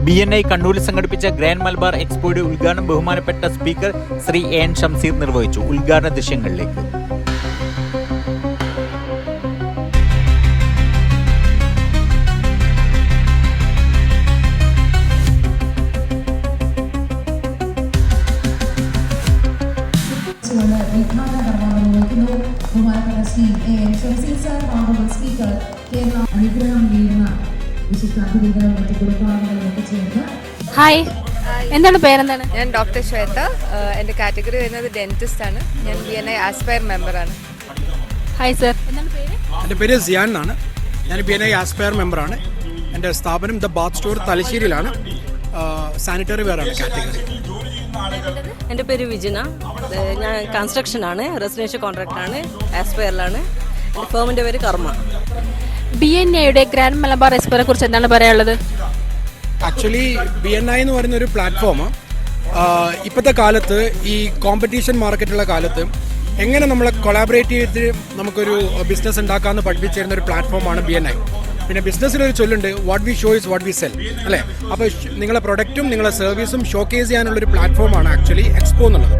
BNI കണ്ണൂരിൽ സംഘടിപ്പിച്ച grand Malabar എക്സ്പോയുടെ ഉദ്ഘാടനം ബഹുമാനപ്പെട്ട സ്പീക്കർ ശ്രീ AN ഷംസീർ നിർവഹിച്ചു. ഉദ്ഘാടന ദൃശ്യങ്ങളിലേക്ക്. ഹായ്, എന്താണ് പേരെന്താണ്? ഞാൻ ഡോക്ടർ ശ്വേത. എൻ്റെ കാറ്റഗറി വരുന്നത് ഡെന്റിസ്റ്റ് ആണ്. ഞാൻ BNI ആസ്പയർ മെമ്പറാണ്. ഹായ് സർ, എന്താണ് പേര്? എൻ്റെ പേര് സിയാൻ എന്നാണ്. ഞാൻ BNI ആസ്പയർ മെമ്പറാണ്. എൻ്റെ സ്ഥാപനം ദ ബാത്ത് സ്റ്റോർ തലശ്ശേരിയിലാണ്. സാനിറ്ററി വെയറാണ് കാറ്റഗറി. എൻ്റെ പേര് വിജിന. ഞാൻ കൺസ്ട്രക്ഷനാണ്, റെസിഡൻഷ്യൽ കോൺട്രാക്ടറാണ്, ആസ്പയറിലാണ്. എൻ്റെ ഫേമിൻ്റെ പേര് കർമ്മ. BNIയുടെ ഗ്രാൻഡ് മലബാർ എക്സ്പോയെ കുറിച്ച് എന്താണ് പറയാനുള്ളത്? ആക്ച്വലി BNI എന്ന് പറയുന്ന ഒരു പ്ലാറ്റ്ഫോം ഇപ്പോഴത്തെ കാലത്ത് ഈ കോമ്പറ്റീഷൻ മാർക്കറ്റുള്ള കാലത്ത് എങ്ങനെ നമ്മൾ കൊളാബറേറ്റ് ചെയ്ത് നമുക്കൊരു ബിസിനസ് ഉണ്ടാക്കാമെന്ന് പഠിപ്പിച്ചു തരുന്ന ഒരു പ്ലാറ്റ്ഫോമാണ് BNI. പിന്നെ ബിസിനസ്സിലൊരു ചൊല്ലുണ്ട്, what we show is what we sell, അല്ലേ? അപ്പോൾ നിങ്ങളെ പ്രൊഡക്റ്റും നിങ്ങളെ സർവീസും ഷോക്കേസ് ചെയ്യാനുള്ളൊരു പ്ലാറ്റ്ഫോമാണ് ആക്ച്വലി എക്സ്പോ എന്നുള്ളത്.